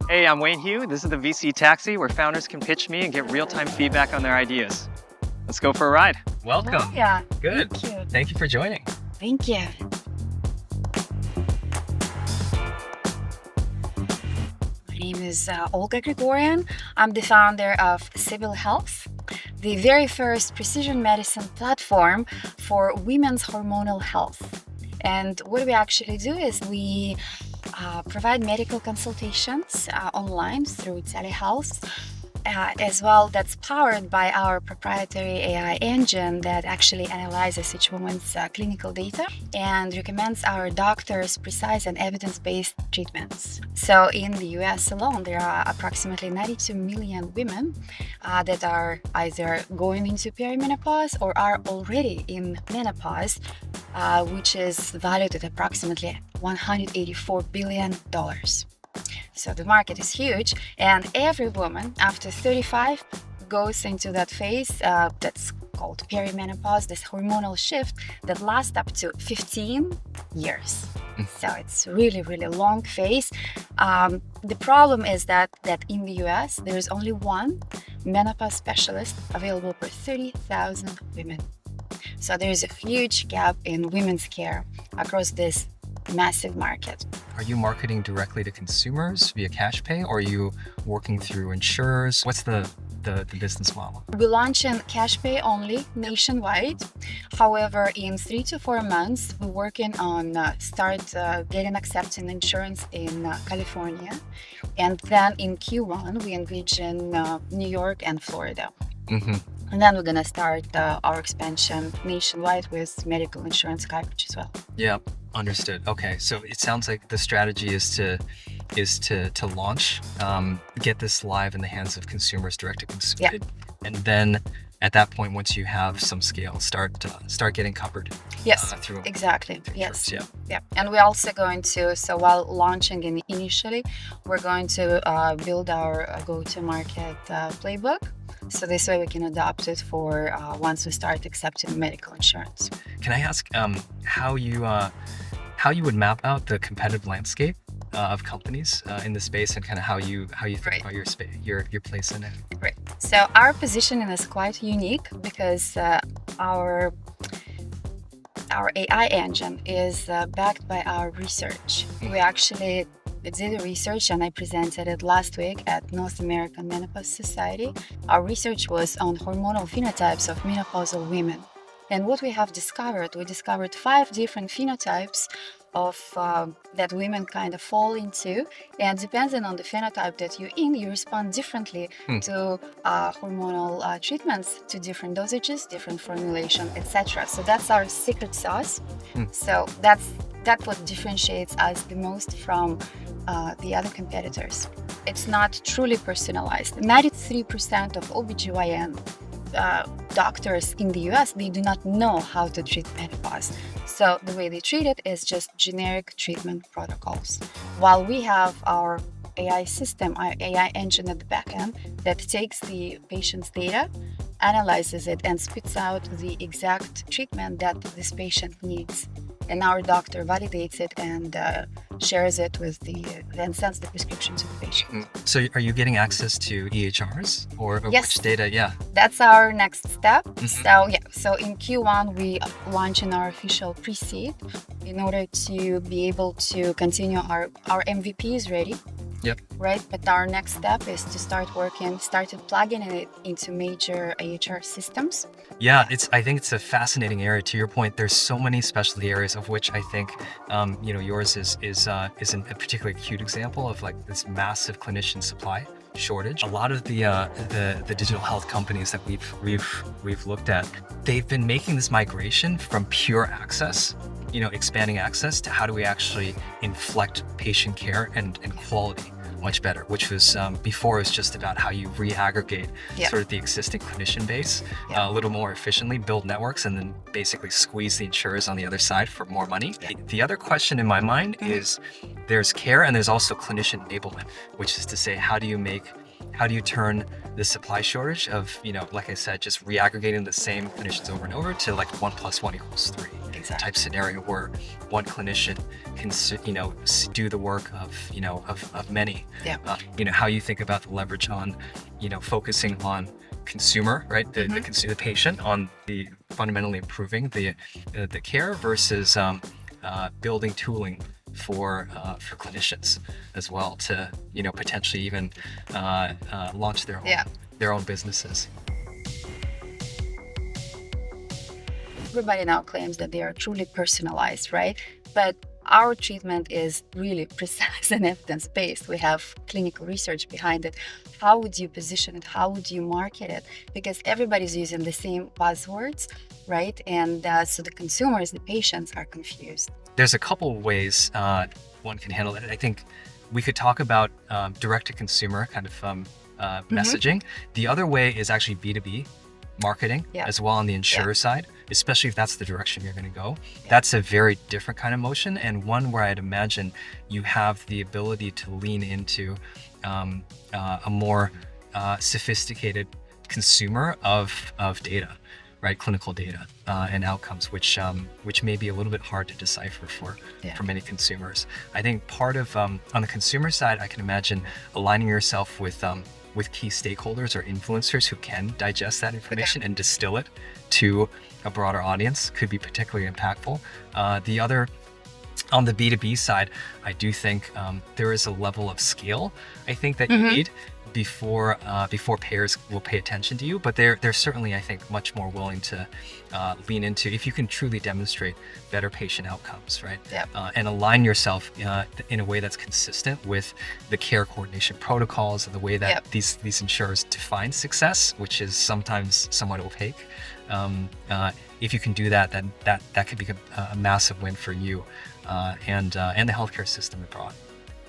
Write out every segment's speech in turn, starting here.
Hey, I'm Wayne Hu. This is the VC Taxi, where founders can pitch me and get real-time feedback on their ideas. Let's go for a ride. Welcome. Yeah. Good. Thank you. Thank you for joining. Thank you. My name is Olga Grygoryan. I'm the founder of Sybil Health, the very first precision medicine platform for women's hormonal health. And what we actually do is we provide medical consultations online through telehealth. As well, that's powered by our proprietary AI engine that actually analyzes each woman's clinical data and recommends our doctors precise and evidence-based treatments. So in the US alone, there are approximately 92 million women that are either going into perimenopause or are already in menopause, which is valued at approximately $184 billion. So the market is huge, and every woman after 35 goes into that phase that's called perimenopause, this hormonal shift that lasts up to 15 years. So it's really, really long phase. The problem is that in the US, there is only one menopause specialist available per 30,000 women. So there is a huge gap in women's care across this massive market. Are you marketing directly to consumers via cash pay, or are you working through insurers? What's the business model? We launch in cash pay only nationwide. However, in 3 to 4 months, we're working on getting accepting insurance in California. And then in Q1, we envision New York and Florida. And then we're going to start our expansion nationwide with medical insurance coverage as well. Yeah, understood. Okay, so it sounds like the strategy is to launch, get this live in the hands of consumers, direct to consumer, and then at that point, once you have some scale, start getting covered. Yes, through exactly. Through Yes. insurance, Yeah. And we're also going to, so while launching initially, we're going to build our go-to-market playbook. So this way we can adopt it for once we start accepting medical insurance. Can I ask how you would map out the competitive landscape of companies in the space, and kind of how you think about your place in it? Right. So our positioning is quite unique because our AI engine is backed by our research. We actually did the research, and I presented it last week at North American Menopause Society. Our research was on hormonal phenotypes of menopausal women. And what we discovered 5 different phenotypes of that women kind of fall into, and depending on the phenotype that you're in, you respond differently to hormonal treatments, to different dosages, different formulation, etc. So that's our secret sauce. So that's what differentiates us the most from the other competitors. It's not truly personalized. 93% of OBGYN doctors in the US, they do not know how to treat menopause. So the way they treat it is just generic treatment protocols. While we have our AI system, our AI engine at the back end that takes the patient's data, analyzes it, and spits out the exact treatment that this patient needs. And our doctor validates it and shares it with then sends the prescription to the patient. So are you getting access to EHRs or Yes. which data? Yeah. That's our next step. So in Q1, we launch in our official pre-seed in order to be able to continue our MVP is ready. Yep. Right, but our next step is to started plugging it into major EHR systems. Yeah, I think it's a fascinating area. To your point, there's so many specialty areas, of which I think yours is a particularly acute example of like this massive clinician supply shortage. A lot of the digital health companies that we've looked at, they've been making this migration from pure access, expanding access, to how do we actually inflect patient care and quality much better, which was before it was just about how you reaggregate sort of the existing clinician base a little more efficiently, build networks, and then basically squeeze the insurers on the other side for more money. The other question in my mind is there's care and there's also clinician enablement, which is to say, how do you turn the supply shortage of, like I said, just reaggregating the same clinicians over and over to like 1 + 1 = 3. type scenario where one clinician can do the work of many. Yeah. How you think about the leverage on focusing on consumer, right? The patient, on the fundamentally improving the care versus building tooling for clinicians as well to potentially even launch their own businesses. Everybody now claims that they are truly personalized, right? But our treatment is really precise and evidence-based. We have clinical research behind it. How would you position it? How would you market it? Because everybody's using the same buzzwords, right? And so the consumers, the patients are confused. There's a couple of ways one can handle it. I think we could talk about direct-to-consumer kind of messaging. The other way is actually B2B marketing as well on the insurer side, especially if that's the direction you're going to go. That's a very different kind of motion, and one where I'd imagine you have the ability to lean into a more sophisticated consumer of data, right? Clinical data and outcomes, which may be a little bit hard to decipher for many consumers. I think part of on the consumer side, I can imagine aligning yourself with key stakeholders or influencers who can digest that information and distill it to a broader audience could be particularly impactful. The other, on the B2B side, I do think there is a level of scale I think that you need before payers will pay attention to you, but they're certainly, I think, much more willing to lean into if you can truly demonstrate better patient outcomes, right? And align yourself in a way that's consistent with the care coordination protocols and the way that these insurers define success, which is sometimes somewhat opaque. If you can do that, then that could be a massive win for you and the healthcare system abroad.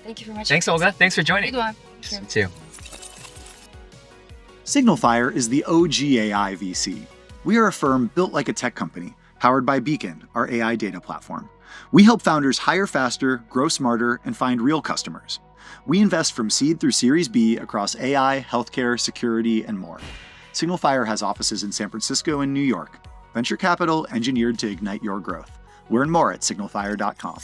Thank you very much. Thanks, Olga. Thanks for joining. Good one. You too. SignalFire is the OG AI VC. We are a firm built like a tech company, powered by Beacon, our AI data platform. We help founders hire faster, grow smarter, and find real customers. We invest from seed through Series B across AI, healthcare, security, and more. SignalFire has offices in San Francisco and New York. Venture capital engineered to ignite your growth. Learn more at signalfire.com.